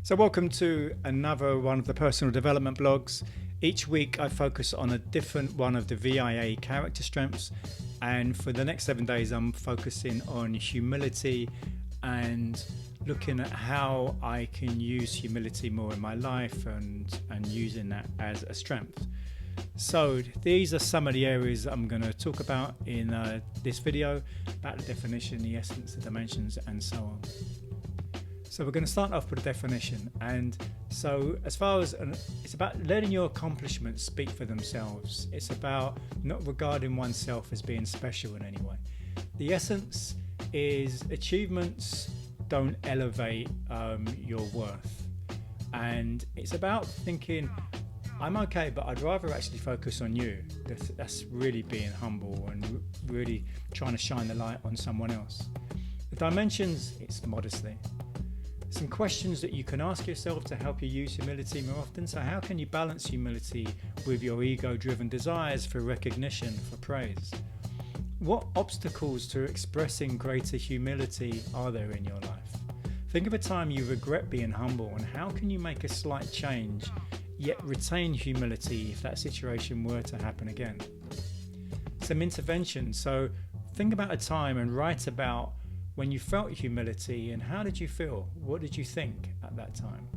So welcome to another one of the personal development blogs. Each week I focus on a different one of the VIA character strengths, and for the next 7 days I'm focusing on humility and looking at how I can use humility more in my life and using that as a strength. So these are some of the areas I'm going to talk about in this video, about the definition, the essence, the dimensions, and so on. So we're going to start off with a definition, and so as far as it's about letting your accomplishments speak for themselves. It's about not regarding oneself as being special in any way. The essence is achievements don't elevate your worth, and it's about thinking I'm okay, but I'd rather actually focus on you. That's really being humble and really trying to shine the light on someone else. The dimensions, it's modesty. Some questions that you can ask yourself to help you use humility more often. So how can you balance humility with your ego-driven desires for recognition, for praise? What obstacles to expressing greater humility are there in your life? Think of a time you regret being humble, and how can you make a slight change yet retain humility if that situation were to happen again? Some intervention. So think about a time and write about when you felt humility, and how did you feel? What did you think at that time?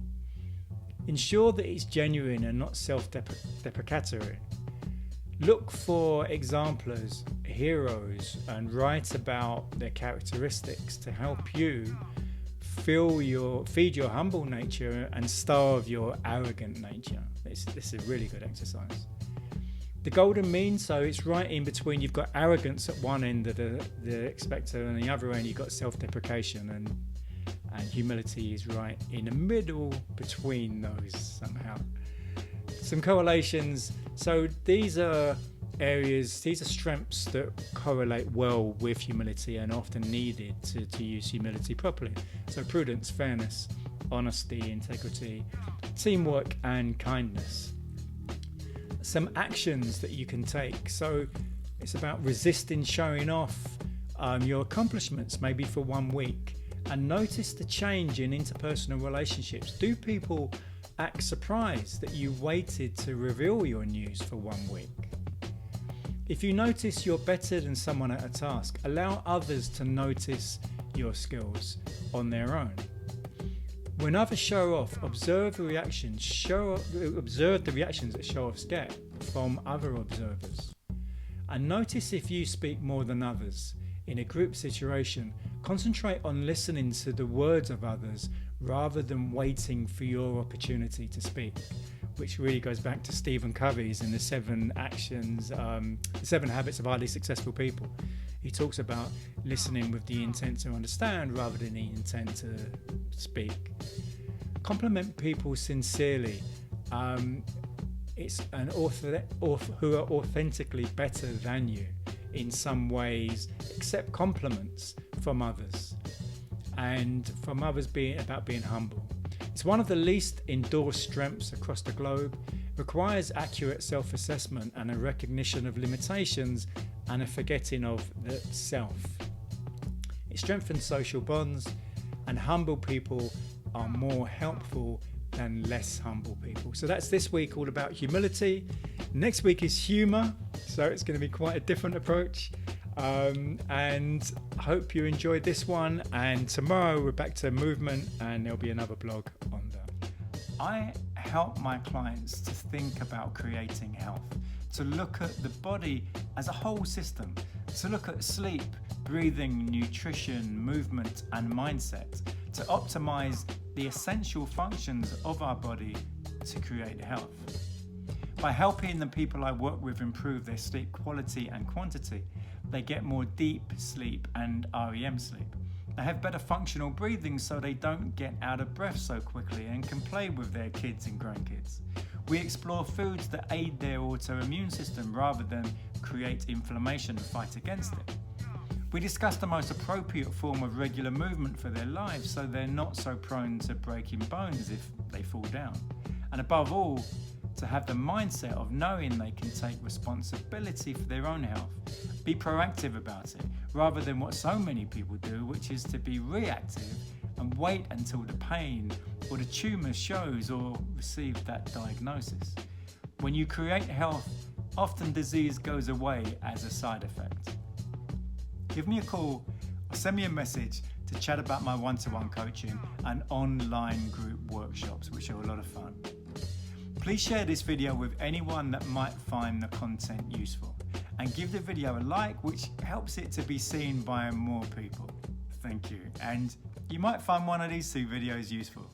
Ensure that it's genuine and not self-deprecatory. Look for exemplars, heroes, and write about their characteristics to help you feed your humble nature and starve your arrogant nature. This is a really good exercise. The golden mean, so it's right in between. You've got arrogance at one end of the spectrum, and the other end you've got self-deprecation, and humility is right in the middle between those somehow. Some correlations. So these are areas, these are strengths that correlate well with humility and often needed to use humility properly. So prudence, fairness, honesty, integrity, teamwork, and kindness. Some actions that you can take. So it's about resisting showing off your accomplishments, maybe for 1 week, and notice the change in interpersonal relationships. Do people act surprised that you waited to reveal your news for 1 week? If you notice you're better than someone at a task, allow others to notice your skills on their own. When others show off, observe the reactions that show-offs get from other observers. And notice if you speak more than others. In a group situation, concentrate on listening to the words of others rather than waiting for your opportunity to speak, which really goes back to Stephen Covey's in the 7 Habits of Highly Successful People. He talks about listening with the intent to understand rather than the intent to speak. Compliment people sincerely. It's an author who are authentically better than you in some ways. Accept compliments from others, and from others about being humble. It's one of the least endorsed strengths across the globe. It requires accurate self-assessment and a recognition of limitations and a forgetting of the self. It strengthens social bonds, and humble people are more helpful than less humble people. So that's this week, all about humility. Next week is humour, so it's going to be quite a different approach. And I hope you enjoyed this one, and tomorrow we're back to movement and there'll be another blog on that. I help my clients to think about creating health, to look at the body as a whole system, to look at sleep, breathing, nutrition, movement, and mindset, to optimize the essential functions of our body to create health. By helping the people I work with improve their sleep quality and quantity, they get more deep sleep and REM sleep. They have better functional breathing so they don't get out of breath so quickly and can play with their kids and grandkids. We explore foods that aid their autoimmune system rather than create inflammation and fight against it. We discuss the most appropriate form of regular movement for their lives so they're not so prone to breaking bones if they fall down. And above all, to have the mindset of knowing they can take responsibility for their own health. Be proactive about it, rather than what so many people do, which is to be reactive and wait until the pain or the tumour shows or receive that diagnosis. When you create health, often disease goes away as a side effect. Give me a call or send me a message to chat about my one-to-one coaching and online group workshops, which are a lot of fun. Please share this video with anyone that might find the content useful, and give the video a like, which helps it to be seen by more people. Thank you, and you might find one of these two videos useful.